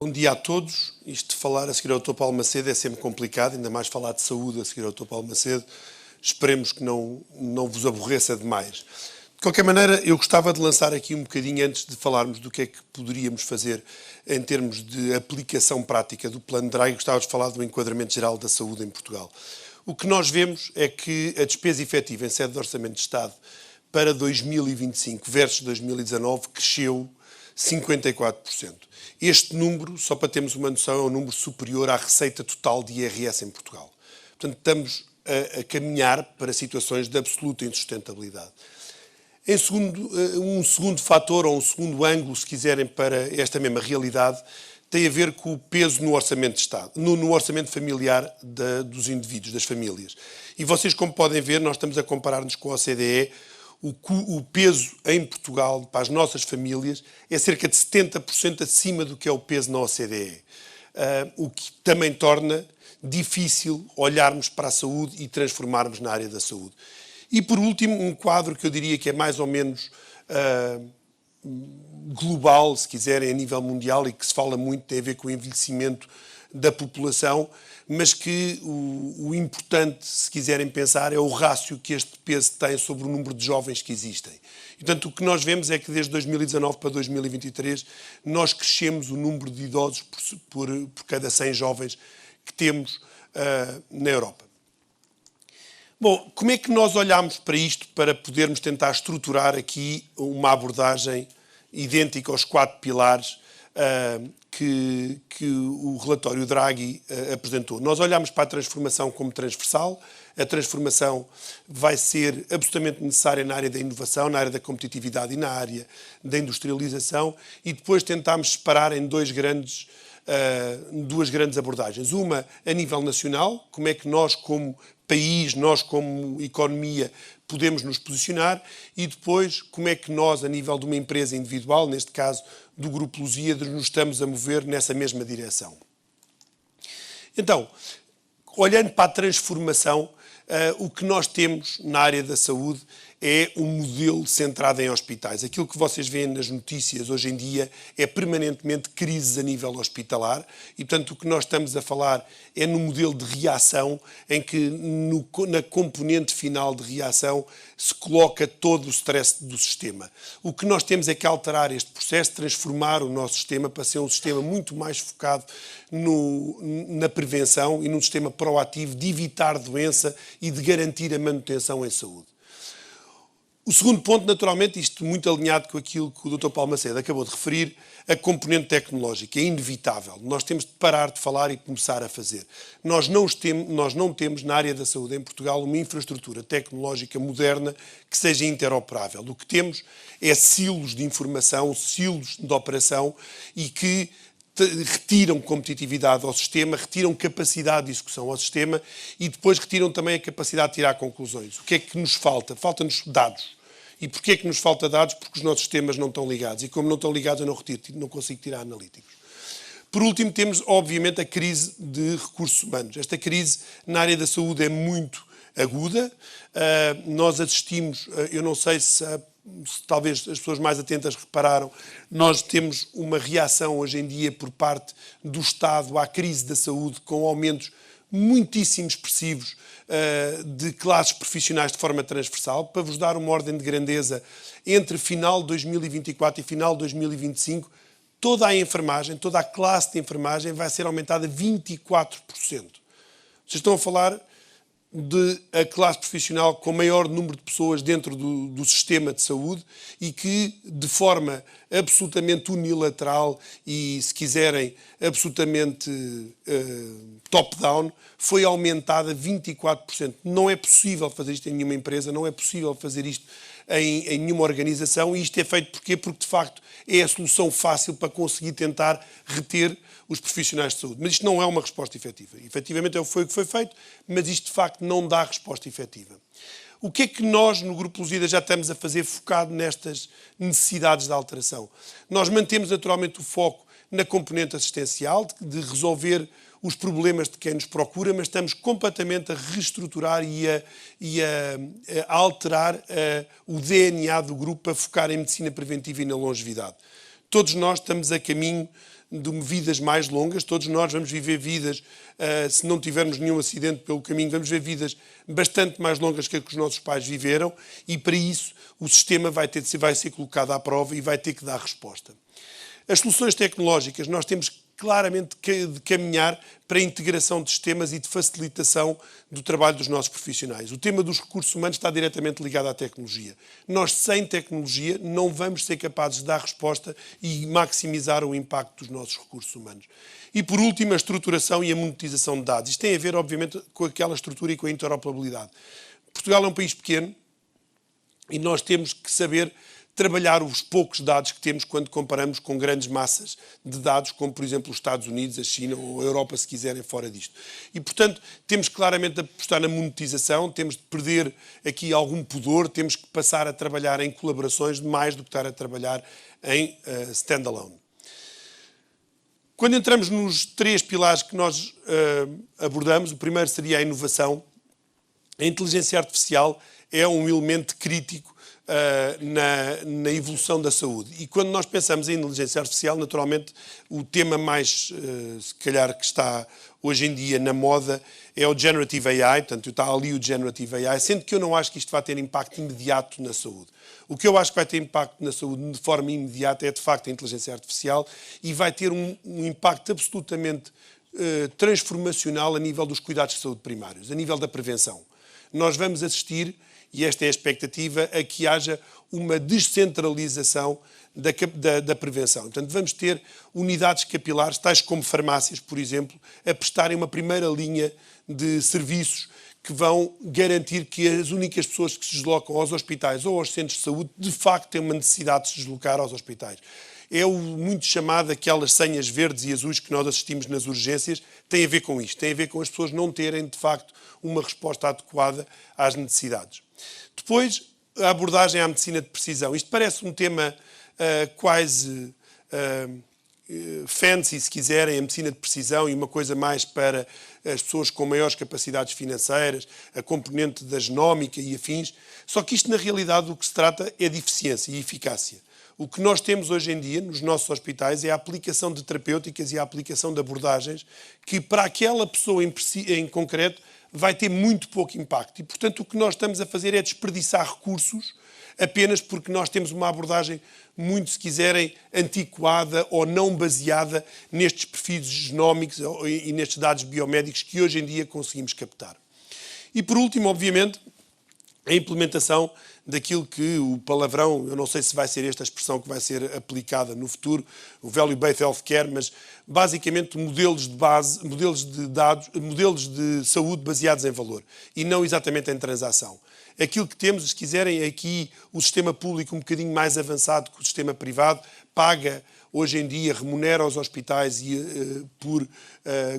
Bom dia a todos. Isto de falar a seguir ao Dr. Paulo Macedo é sempre complicado, ainda mais falar de saúde a seguir ao Dr. Paulo Macedo. Esperemos que não vos aborreça demais. De qualquer maneira, eu gostava de lançar aqui um bocadinho antes de falarmos do que é que poderíamos fazer em termos de aplicação prática do Plano Draghi, gostava de falar do enquadramento geral da saúde em Portugal. O que nós vemos é que a despesa efetiva em sede de Orçamento de Estado para 2025 versus 2019 cresceu 54%. Este número, só para termos uma noção, é um número superior à receita total de IRS em Portugal. Portanto, estamos a caminhar para situações de absoluta insustentabilidade. Um segundo fator, ou um segundo ângulo, se quiserem, para esta mesma realidade, tem a ver com o peso no orçamento de Estado, no orçamento familiar dos indivíduos, das famílias. E vocês, como podem ver, nós estamos a comparar-nos com a OCDE. O peso em Portugal para as nossas famílias é cerca de 70% acima do que é o peso na OCDE. O que também torna difícil olharmos para a saúde e transformarmos na área da saúde. E, por último, um quadro que eu diria que é mais ou menos global, se quiserem, a nível mundial, e que se fala muito, tem a ver com o envelhecimento da população, mas que o importante, se quiserem pensar, é o rácio que este peso tem sobre o número de jovens que existem. E, portanto, o que nós vemos é que desde 2019 para 2023 nós crescemos o número de idosos por cada 100 jovens que temos na Europa. Bom, como é que nós olhamos para isto para podermos tentar estruturar aqui uma abordagem idêntica aos 4 pilares que o relatório Draghi apresentou? Nós olhamos para a transformação como transversal. A transformação vai ser absolutamente necessária na área da inovação, na área da competitividade e na área da industrialização, e depois tentámos separar em duas grandes abordagens. Uma a nível nacional, como é que nós como país, nós como economia podemos nos posicionar, e depois como é que nós, a nível de uma empresa individual, neste caso do Grupo Lusíadas, nos estamos a mover nessa mesma direção. Então, olhando para a transformação, o que nós temos na área da saúde é um modelo centrado em hospitais. Aquilo que vocês veem nas notícias hoje em dia é permanentemente crises a nível hospitalar e, portanto, o que nós estamos a falar é no modelo de reação em que na componente final de reação se coloca todo o stress do sistema. O que nós temos é que alterar este processo, transformar o nosso sistema para ser um sistema muito mais focado na prevenção e num sistema proativo de evitar doença e de garantir a manutenção em saúde. O segundo ponto, naturalmente, isto muito alinhado com aquilo que o Dr. Paulo Macedo acabou de referir, a componente tecnológica. É inevitável. Nós temos de parar de falar e começar a fazer. Nós não temos na área da saúde em Portugal uma infraestrutura tecnológica moderna que seja interoperável. O que temos é silos de informação, silos de operação e que retiram competitividade ao sistema, retiram capacidade de execução ao sistema e depois retiram também a capacidade de tirar conclusões. O que é que nos falta? Falta-nos dados. E porquê é que nos falta dados? Porque os nossos sistemas não estão ligados. E como não estão ligados, eu não consigo tirar analíticos. Por último, temos, obviamente, a crise de recursos humanos. Esta crise na área da saúde é muito aguda. Nós assistimos, eu não sei se talvez as pessoas mais atentas repararam, nós temos uma reação hoje em dia por parte do Estado à crise da saúde com aumentos muitíssimo expressivos de classes profissionais de forma transversal. Para vos dar uma ordem de grandeza, entre final de 2024 e final de 2025, toda a enfermagem, toda a classe de enfermagem vai ser aumentada 24%. Vocês estão a falar de a classe profissional com maior número de pessoas dentro do sistema de saúde e que, de forma absolutamente unilateral e, se quiserem, absolutamente top-down, foi aumentada 24%. Não é possível fazer isto em nenhuma empresa, não é possível fazer isto em nenhuma organização, e isto é feito porquê? Porque, de facto, é a solução fácil para conseguir tentar reter os profissionais de saúde. Mas isto não é uma resposta efetiva. Efetivamente foi o que foi feito, mas isto, de facto, não dá resposta efetiva. O que é que nós, no Grupo Lusíadas, já estamos a fazer focado nestas necessidades de alteração? Nós mantemos, naturalmente, o foco na componente assistencial, de resolver os problemas de quem nos procura, mas estamos completamente a reestruturar e a alterar o DNA do grupo para focar em medicina preventiva e na longevidade. Todos nós estamos a caminho de vidas mais longas. Todos nós vamos viver vidas, se não tivermos nenhum acidente pelo caminho, vamos viver vidas bastante mais longas que as que os nossos pais viveram, e para isso o sistema vai ser colocado à prova e vai ter que dar resposta. As soluções tecnológicas, nós temos claramente de caminhar para a integração de sistemas e de facilitação do trabalho dos nossos profissionais. O tema dos recursos humanos está diretamente ligado à tecnologia. Nós, sem tecnologia, não vamos ser capazes de dar resposta e maximizar o impacto dos nossos recursos humanos. E, por último, a estruturação e a monetização de dados. Isto tem a ver, obviamente, com aquela estrutura e com a interoperabilidade. Portugal é um país pequeno e nós temos que saber trabalhar os poucos dados que temos quando comparamos com grandes massas de dados, como, por exemplo, os Estados Unidos, a China ou a Europa, se quiserem, fora disto. E, portanto, temos claramente de apostar na monetização, temos de perder aqui algum pudor, temos que passar a trabalhar em colaborações mais do que estar a trabalhar em standalone. Quando entramos nos 3 pilares que nós abordamos, o primeiro seria a inovação. A inteligência artificial é um elemento crítico na evolução da saúde. E quando nós pensamos em inteligência artificial, naturalmente, o tema mais, se calhar, que está hoje em dia na moda é o Generative AI, portanto, está ali o Generative AI, sendo que eu não acho que isto vai ter impacto imediato na saúde. O que eu acho que vai ter impacto na saúde de forma imediata é, de facto, a inteligência artificial, e vai ter um impacto absolutamente transformacional a nível dos cuidados de saúde primários, a nível da prevenção. Nós vamos assistir, e esta é a expectativa, a que haja uma descentralização da prevenção. Portanto, vamos ter unidades capilares, tais como farmácias, por exemplo, a prestarem uma primeira linha de serviços que vão garantir que as únicas pessoas que se deslocam aos hospitais ou aos centros de saúde, de facto, têm uma necessidade de se deslocar aos hospitais. É o muito chamado aquelas senhas verdes e azuis que nós assistimos nas urgências, tem a ver com isto, tem a ver com as pessoas não terem, de facto, uma resposta adequada às necessidades. Depois, a abordagem à medicina de precisão. Isto parece um tema quase fancy, se quiserem, a medicina de precisão, e uma coisa mais para as pessoas com maiores capacidades financeiras, a componente da genómica e afins. Só que isto, na realidade, o que se trata é de eficiência e eficácia. O que nós temos hoje em dia nos nossos hospitais é a aplicação de terapêuticas e a aplicação de abordagens que, para aquela pessoa em concreto, vai ter muito pouco impacto. E, portanto, o que nós estamos a fazer é desperdiçar recursos apenas porque nós temos uma abordagem muito, se quiserem, antiquada ou não baseada nestes perfis genómicos e nestes dados biomédicos que hoje em dia conseguimos captar. E, por último, obviamente, a implementação daquilo que o palavrão, eu não sei se vai ser esta a expressão que vai ser aplicada no futuro, o Value-Based Healthcare, mas basicamente modelos de base, modelos de dados, modelos de saúde baseados em valor e não exatamente em transação. Aquilo que temos, se quiserem, aqui o sistema público um bocadinho mais avançado que o sistema privado, paga hoje em dia, remunera os hospitais por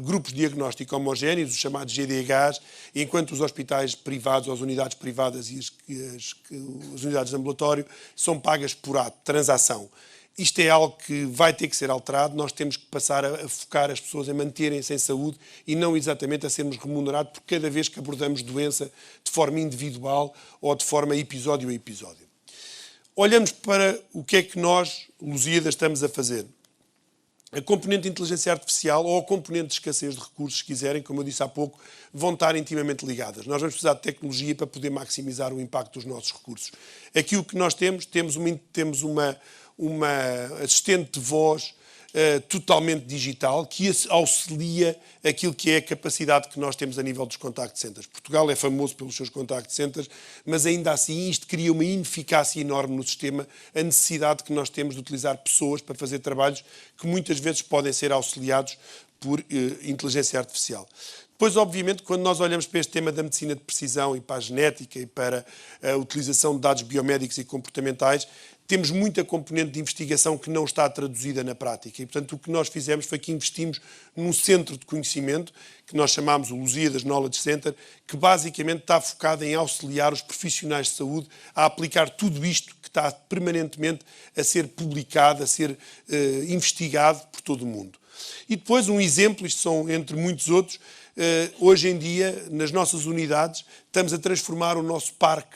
grupos de diagnóstico homogéneos, os chamados GDHs, enquanto os hospitais privados, ou as unidades privadas e as unidades de ambulatório são pagas por ato, transação. Isto é algo que vai ter que ser alterado, nós temos que passar a focar as pessoas em manterem-se em saúde e não exatamente a sermos remunerados por cada vez que abordamos doença de forma individual ou de forma episódio a episódio. Olhamos para o que é que nós, Lusíadas, estamos a fazer. A componente de inteligência artificial ou a componente de escassez de recursos, se quiserem, como eu disse há pouco, vão estar intimamente ligadas. Nós vamos precisar de tecnologia para poder maximizar o impacto dos nossos recursos. Aqui o que nós temos uma assistente de voz totalmente digital que auxilia aquilo que é a capacidade que nós temos a nível dos contact centers. Portugal é famoso pelos seus contact centers, mas ainda assim isto cria uma ineficácia enorme no sistema, a necessidade que nós temos de utilizar pessoas para fazer trabalhos que muitas vezes podem ser auxiliados por inteligência artificial. Depois, obviamente, quando nós olhamos para este tema da medicina de precisão e para a genética e para a utilização de dados biomédicos e comportamentais, temos muita componente de investigação que não está traduzida na prática. E, portanto, o que nós fizemos foi que investimos num centro de conhecimento, que nós chamámos o Lusíadas Knowledge Center, que basicamente está focado em auxiliar os profissionais de saúde a aplicar tudo isto que está permanentemente a ser publicado, a ser investigado por todo o mundo. E depois, um exemplo, isto são entre muitos outros, hoje em dia, nas nossas unidades, estamos a transformar o nosso parque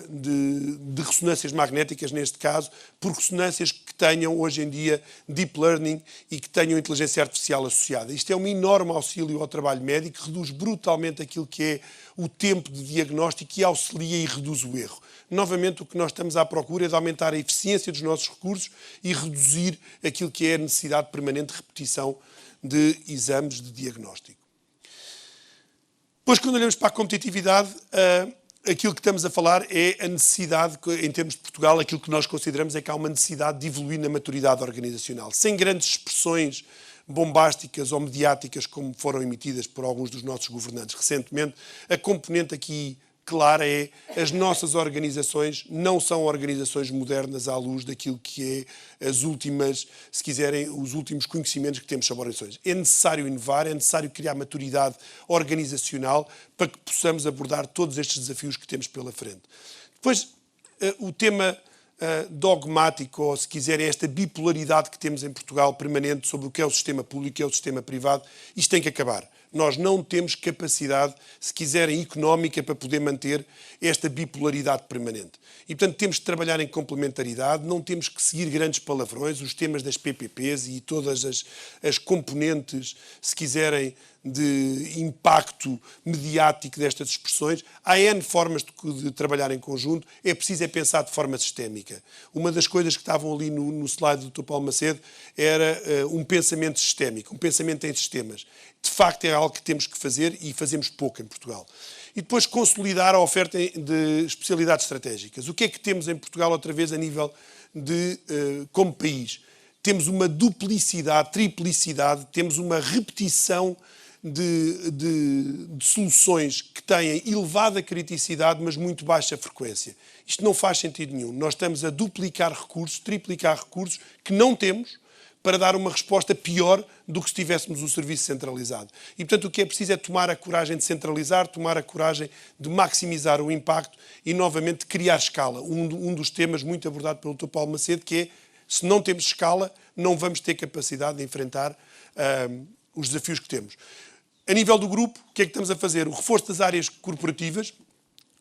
de ressonâncias magnéticas, neste caso, por ressonâncias que tenham hoje em dia deep learning e que tenham inteligência artificial associada. Isto é um enorme auxílio ao trabalho médico, reduz brutalmente aquilo que é o tempo de diagnóstico e auxilia e reduz o erro. Novamente, o que nós estamos à procura é de aumentar a eficiência dos nossos recursos e reduzir aquilo que é a necessidade de permanente repetição de exames de diagnóstico. Depois, quando olhamos para a competitividade, aquilo que estamos a falar é a necessidade, em termos de Portugal, aquilo que nós consideramos é que há uma necessidade de evoluir na maturidade organizacional. Sem grandes expressões bombásticas ou mediáticas como foram emitidas por alguns dos nossos governantes recentemente, a componente aqui clara é as nossas organizações não são organizações modernas à luz daquilo que é as últimas, se quiserem, os últimos conhecimentos que temos sobre organizações. É necessário inovar, é necessário criar maturidade organizacional para que possamos abordar todos estes desafios que temos pela frente. Depois, o tema dogmático, ou se quiserem, esta bipolaridade que temos em Portugal permanente sobre o que é o sistema público e o que é o sistema privado, isto tem que acabar. Nós não temos capacidade, se quiserem, económica para poder manter esta bipolaridade permanente. E, portanto, temos de trabalhar em complementaridade, não temos que seguir grandes palavrões, os temas das PPPs e todas as componentes, se quiserem, de impacto mediático destas expressões. Há N formas de trabalhar em conjunto, é preciso pensar de forma sistémica. Uma das coisas que estavam ali no slide do Dr. Paulo Macedo era um pensamento sistémico, um pensamento em sistemas. De facto, é algo que temos que fazer e fazemos pouco em Portugal. E depois consolidar a oferta de especialidades estratégicas. O que é que temos em Portugal, outra vez, a nível de, como país? Temos uma duplicidade, triplicidade, temos uma repetição de soluções que têm elevada criticidade, mas muito baixa frequência. Isto não faz sentido nenhum. Nós estamos a duplicar recursos, triplicar recursos que não temos para dar uma resposta pior do que se tivéssemos o serviço centralizado. E, portanto, o que é preciso é tomar a coragem de centralizar, tomar a coragem de maximizar o impacto e, novamente, criar escala. Um dos temas muito abordado pelo Dr. Paulo Macedo, que é, se não temos escala, não vamos ter capacidade de enfrentar os desafios que temos. A nível do grupo, o que é que estamos a fazer? O reforço das áreas corporativas.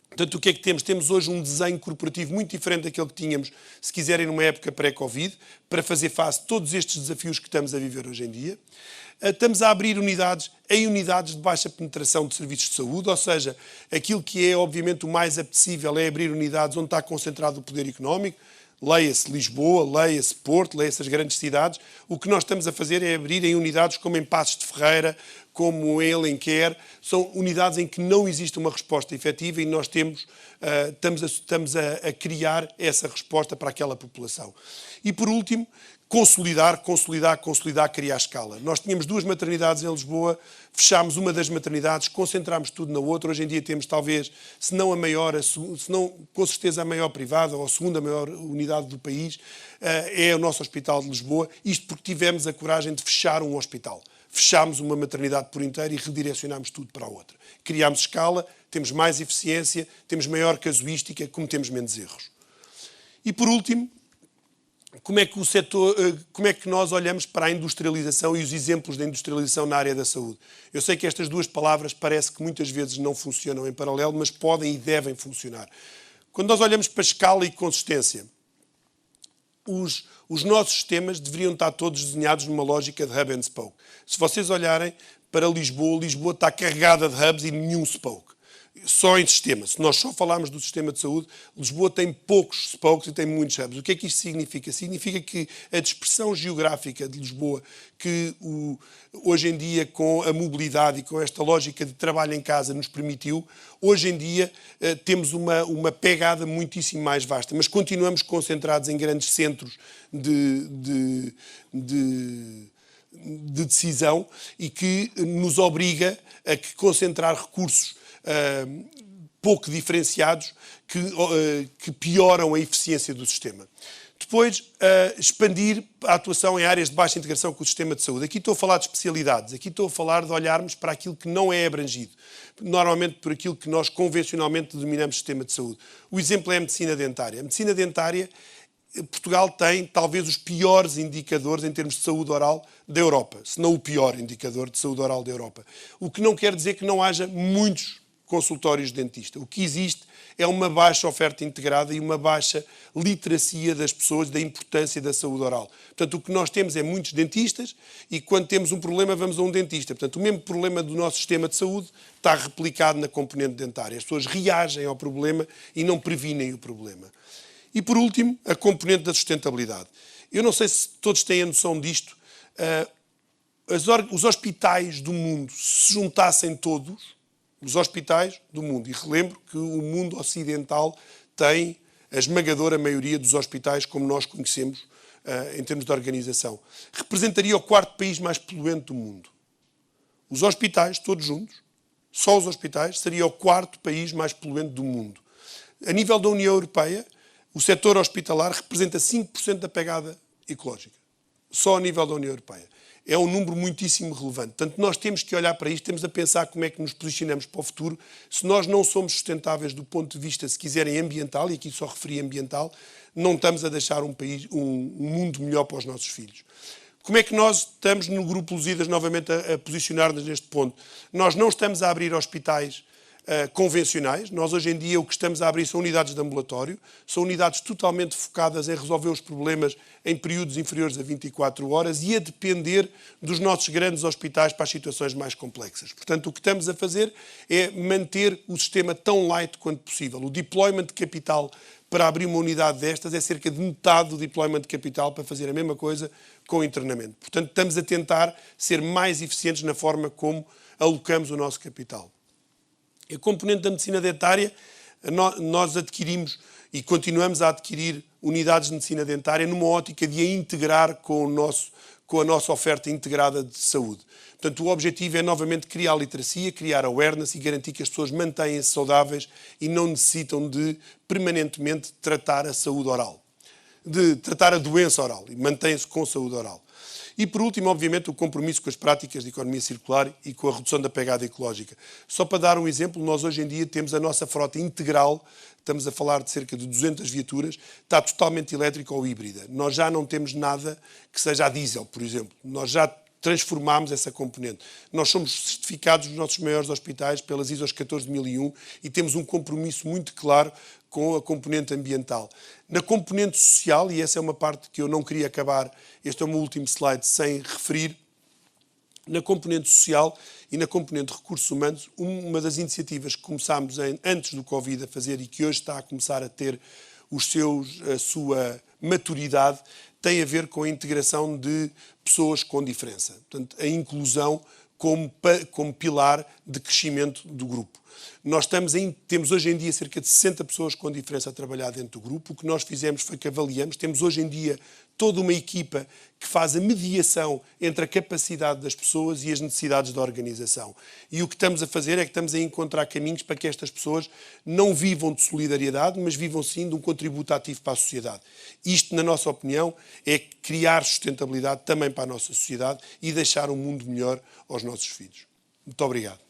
Portanto, o que é que temos? Temos hoje um desenho corporativo muito diferente daquele que tínhamos, se quiserem, numa época pré-Covid, para fazer face a todos estes desafios que estamos a viver hoje em dia. Estamos a abrir unidades em unidades de baixa penetração de serviços de saúde, ou seja, aquilo que é, obviamente, o mais apetecível é abrir unidades onde está concentrado o poder económico. Leia-se Lisboa, leia-se Porto, leia-se as grandes cidades. O que nós estamos a fazer é abrir em unidades como em Passos de Ferreira, como em Alenquer. São unidades em que não existe uma resposta efetiva e nós estamos a criar essa resposta para aquela população. E, por último, consolidar, criar escala. Nós tínhamos 2 maternidades em Lisboa, fechámos uma das maternidades, concentrámos tudo na outra. Hoje em dia temos talvez, se não a maior, se não com certeza a maior privada ou a segunda maior unidade do país, é o nosso Hospital de Lisboa. Isto porque tivemos a coragem de fechar um hospital. Fechámos uma maternidade por inteiro e redirecionámos tudo para a outra. Criámos escala, temos mais eficiência, temos maior casuística, cometemos menos erros. E por último, como é que nós olhamos para a industrialização e os exemplos da industrialização na área da saúde? Eu sei que estas 2 palavras parece que muitas vezes não funcionam em paralelo, mas podem e devem funcionar. Quando nós olhamos para escala e consistência, os nossos sistemas deveriam estar todos desenhados numa lógica de hub and spoke. Se vocês olharem para Lisboa, Lisboa está carregada de hubs e nenhum spoke. Só em sistema. Se nós só falarmos do sistema de saúde, Lisboa tem poucos spokes e tem muitos hubs. O que é que isto significa? Significa que a dispersão geográfica de Lisboa, que hoje em dia, com a mobilidade e com esta lógica de trabalho em casa nos permitiu, hoje em dia temos uma pegada muitíssimo mais vasta, mas continuamos concentrados em grandes centros de decisão e que nos obriga a concentrar recursos pouco diferenciados que pioram a eficiência do sistema. Depois, expandir a atuação em áreas de baixa integração com o sistema de saúde. Aqui estou a falar de especialidades, aqui estou a falar de olharmos para aquilo que não é abrangido, normalmente por aquilo que nós convencionalmente denominamos sistema de saúde. O exemplo é a medicina dentária. A medicina dentária, Portugal tem talvez os piores indicadores em termos de saúde oral da Europa, se não o pior indicador de saúde oral da Europa. O que não quer dizer que não haja muitos consultórios de dentista. O que existe é uma baixa oferta integrada e uma baixa literacia das pessoas da importância da saúde oral. Portanto, o que nós temos é muitos dentistas e quando temos um problema vamos a um dentista. Portanto, o mesmo problema do nosso sistema de saúde está replicado na componente dentária. As pessoas reagem ao problema e não previnem o problema. E, por último, a componente da sustentabilidade. Eu não sei se todos têm a noção disto. Os hospitais do mundo, se juntassem todos, os hospitais do mundo, e relembro que o mundo ocidental tem a esmagadora maioria dos hospitais como nós conhecemos em termos de organização, representaria o quarto país mais poluente do mundo. Os hospitais, todos juntos, só os hospitais, seria o quarto país mais poluente do mundo. A nível da União Europeia, o setor hospitalar representa 5% da pegada ecológica. Só a nível da União Europeia. É um número muitíssimo relevante. Portanto, nós temos que olhar para isto, temos a pensar como é que nos posicionamos para o futuro. Se nós não somos sustentáveis do ponto de vista, se quiserem, ambiental, e aqui só referi ambiental, não estamos a deixar um mundo melhor para os nossos filhos. Como é que nós estamos no Grupo Lusíadas novamente a posicionar-nos neste ponto? Nós não estamos a abrir hospitais convencionais. Nós, hoje em dia, o que estamos a abrir são unidades de ambulatório, são unidades totalmente focadas em resolver os problemas em períodos inferiores a 24 horas e a depender dos nossos grandes hospitais para as situações mais complexas. Portanto, o que estamos a fazer é manter o sistema tão light quanto possível. O deployment de capital para abrir uma unidade destas é cerca de metade do deployment de capital para fazer a mesma coisa com o internamento. Portanto, estamos a tentar ser mais eficientes na forma como alocamos o nosso capital. A componente da medicina dentária, nós adquirimos e continuamos a adquirir unidades de medicina dentária numa ótica de a integrar com a nossa oferta integrada de saúde. Portanto, o objetivo é novamente criar literacia, criar awareness e garantir que as pessoas mantenham-se saudáveis e não necessitam de permanentemente tratar a saúde oral, de tratar a doença oral e mantêm-se com saúde oral. E, por último, obviamente, o compromisso com as práticas de economia circular e com a redução da pegada ecológica. Só para dar um exemplo, nós hoje em dia temos a nossa frota integral, estamos a falar de cerca de 200 viaturas, está totalmente elétrica ou híbrida. Nós já não temos nada que seja a diesel, por exemplo. Nós já transformámos essa componente. Nós somos certificados nos nossos maiores hospitais pelas ISO 14001 e temos um compromisso muito claro com a componente ambiental. Na componente social, e essa é uma parte que eu não queria acabar, este é o meu último slide, sem referir, na componente social e na componente de recursos humanos, uma das iniciativas que começámos antes do Covid a fazer e que hoje está a começar a ter a sua maturidade, tem a ver com a integração de pessoas com diferença. Portanto, a inclusão como pilar de crescimento do grupo. Nós temos hoje em dia cerca de 60 pessoas com diferença a trabalhar dentro do grupo. O que nós fizemos foi que avaliamos. Temos hoje em dia toda uma equipa que faz a mediação entre a capacidade das pessoas e as necessidades da organização. E o que estamos a fazer é que estamos a encontrar caminhos para que estas pessoas não vivam de solidariedade, mas vivam sim de um contributo ativo para a sociedade. Isto, na nossa opinião, é criar sustentabilidade também para a nossa sociedade e deixar um mundo melhor aos nossos filhos. Muito obrigado.